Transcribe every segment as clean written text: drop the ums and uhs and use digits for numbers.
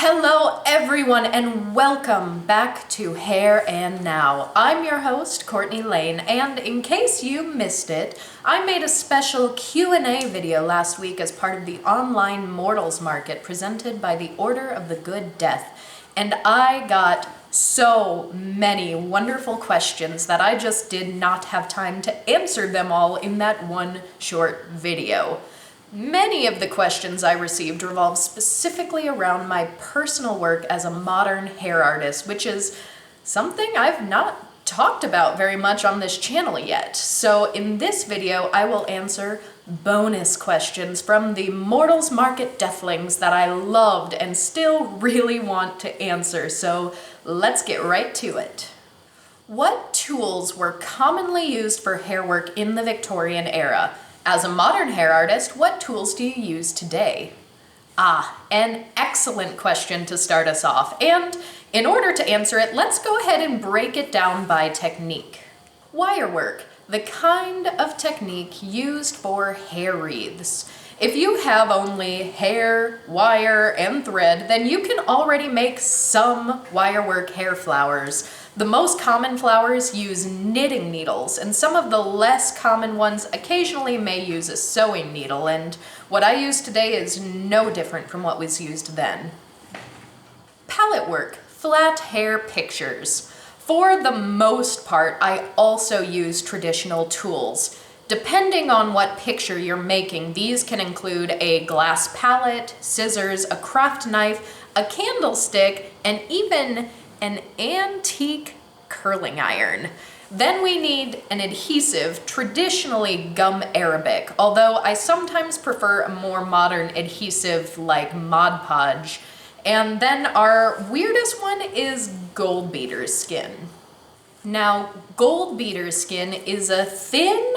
Hello everyone and welcome back to Hair and Now. I'm your host, Courtney Lane, and in case you missed it, I made a special Q&A video last week as part of the online mortals market presented by the Order of the Good Death. And I got so many wonderful questions that I just did not have time to answer them all in that one short video. Many of the questions I received revolve specifically around my personal work as a modern hair artist, which is something I've not talked about very much on this channel yet. So in this video, I will answer bonus questions from the Mortals Market Deathlings that I loved and still really want to answer. So let's get right to it. What tools were commonly used for hair work in the Victorian era? As a modern hair artist, what tools do you use today? An excellent question to start us off. And in order to answer it, let's go ahead and break it down by technique. Wire work, the kind of technique used for hair wreaths. If you have only hair, wire, and thread, then you can already make some wire work hair flowers. The most common flowers use knitting needles, and some of the less common ones occasionally may use a sewing needle, and what I use today is no different from what was used then. Palette work, flat hair pictures. For the most part, I also use traditional tools. Depending on what picture you're making, these can include a glass palette, scissors, a craft knife, a candlestick, and even an antique curling iron. Then we need an adhesive, traditionally gum arabic, although I sometimes prefer a more modern adhesive like Mod Podge. And then our weirdest one is gold beater skin. Now, gold beater skin is a thin,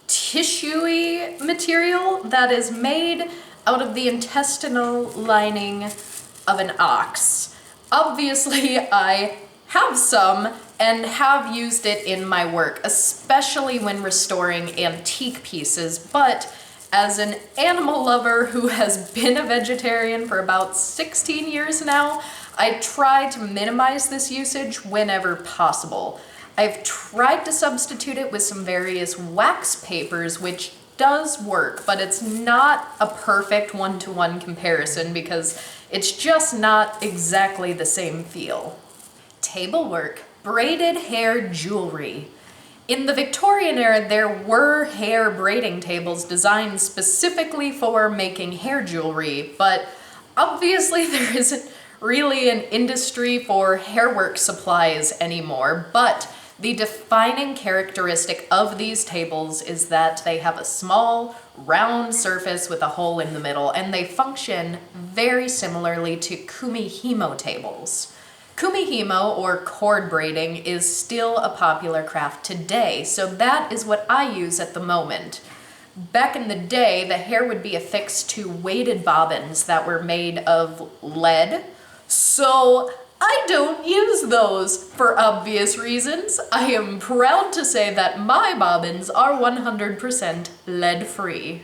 tissuey material that is made out of the intestinal lining of an ox. Obviously, I have some and have used it in my work, especially when restoring antique pieces, but as an animal lover who has been a vegetarian for about 16 years now, I try to minimize this usage whenever possible. I've tried to substitute it with some various wax papers, which does work, but it's not a perfect one-to-one comparison because it's just not exactly the same feel. Table work, braided hair jewelry. In the Victorian era, there were hair braiding tables designed specifically for making hair jewelry, but obviously there isn't really an industry for hair work supplies anymore, but the defining characteristic of these tables is that they have a small, round surface with a hole in the middle, and they function very similarly to kumihimo tables. Kumihimo, or cord braiding, is still a popular craft today, so that is what I use at the moment. Back in the day, the hair would be affixed to weighted bobbins that were made of lead, so I don't use those for obvious reasons. I am proud to say that my bobbins are 100% lead-free.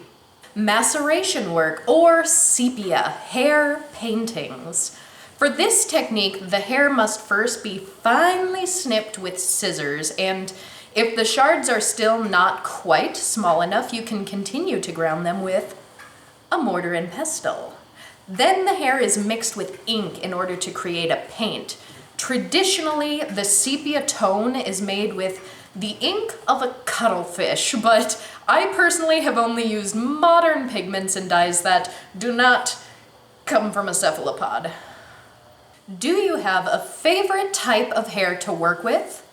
Maceration work, or sepia, hair paintings. For this technique, the hair must first be finely snipped with scissors, and if the shards are still not quite small enough, you can continue to ground them with a mortar and pestle. Then the hair is mixed with ink in order to create a paint. Traditionally, the sepia tone is made with the ink of a cuttlefish, but I personally have only used modern pigments and dyes that do not come from a cephalopod. Do you have a favorite type of hair to work with?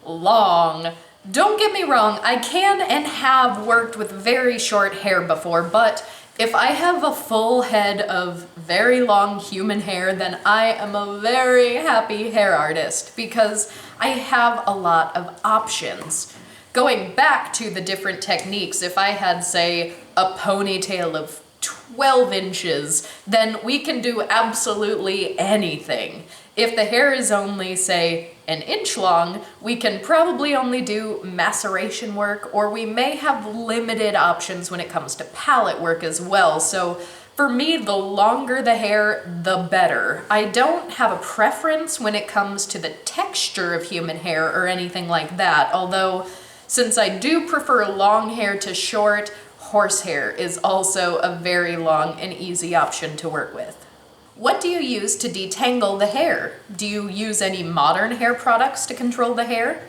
Long. Don't get me wrong, I can and have worked with very short hair before, but if I have a full head of very long human hair, then I am a very happy hair artist because I have a lot of options. Going back to the different techniques, if I had, say, a ponytail of 12 inches, then we can do absolutely anything. If the hair is only, say, an inch long, we can probably only do maceration work, or we may have limited options when it comes to palette work as well. So For me, the longer the hair, the better. I don't have a preference when it comes to the texture of human hair or anything like that, although since I do prefer long hair to short, horsehair is also a very long and easy option to work with. What do you use to detangle the hair? Do you use any modern hair products to control the hair?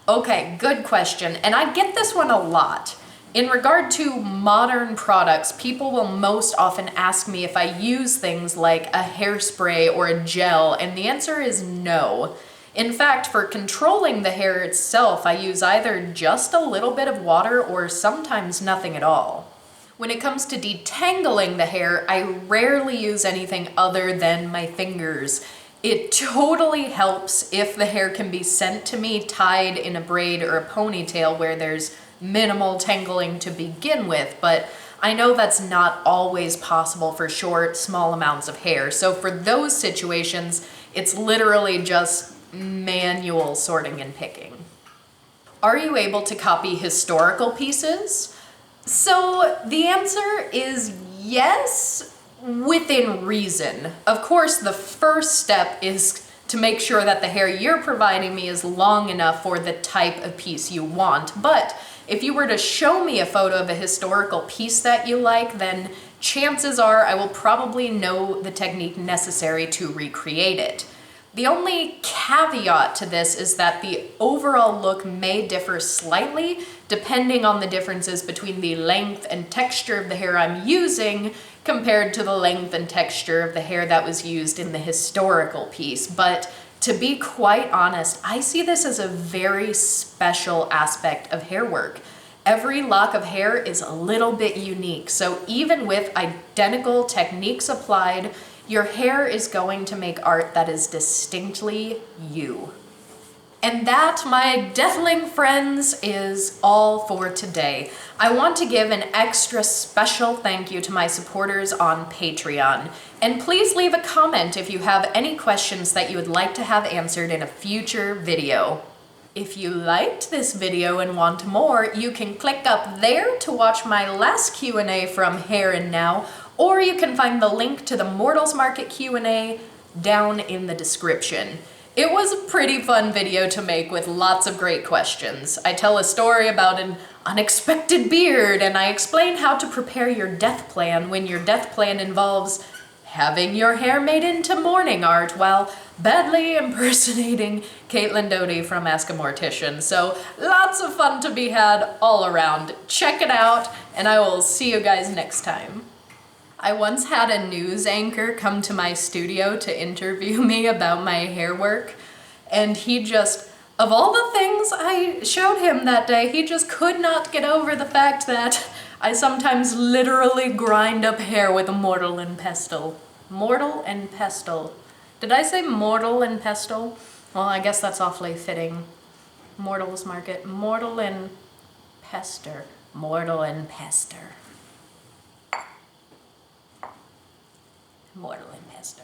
Okay, good question, and I get this one a lot. In regard to modern products, people will most often ask me if I use things like a hairspray or a gel, and the answer is no. In fact, for controlling the hair itself, I use either just a little bit of water or sometimes nothing at all. When it comes to detangling the hair, I rarely use anything other than my fingers. It totally helps if the hair can be sent to me tied in a braid or a ponytail where there's minimal tangling to begin with, but I know that's not always possible for short, small amounts of hair. So for those situations, it's literally just manual sorting and picking. Are you able to copy historical pieces? So the answer is yes, within reason. Of course, the first step is to make sure that the hair you're providing me is long enough for the type of piece you want. But if you were to show me a photo of a historical piece that you like, then chances are I will probably know the technique necessary to recreate it. The only caveat to this is that the overall look may differ slightly depending on the differences between the length and texture of the hair I'm using compared to the length and texture of the hair that was used in the historical piece. But to be quite honest, I see this as a very special aspect of hair work. Every lock of hair is a little bit unique, so even with identical techniques applied, your hair is going to make art that is distinctly you. And that, my Deathling friends, is all for today. I want to give an extra special thank you to my supporters on Patreon. And please leave a comment if you have any questions that you would like to have answered in a future video. If you liked this video and want more, you can click up there to watch my last Q&A from Hair and Now, or you can find the link to the Mortals Market Q&A down in the description. It was a pretty fun video to make with lots of great questions. I tell a story about an unexpected beard, and I explain how to prepare your death plan when your death plan involves having your hair made into mourning art while badly impersonating Caitlin Doty from Ask a Mortician. So lots of fun to be had all around. Check it out, and I will see you guys next time. I once had a news anchor come to my studio to interview me about my hair work, and he just, of all the things I showed him that day, he just could not get over the fact that I sometimes literally grind up hair with a mortar and pestle. Mortar and pestle. Did I say mortar and pestle? Well, I guess that's awfully fitting. Mortals Market. Mortar and pester. Mortar and pester. Mortar and pester.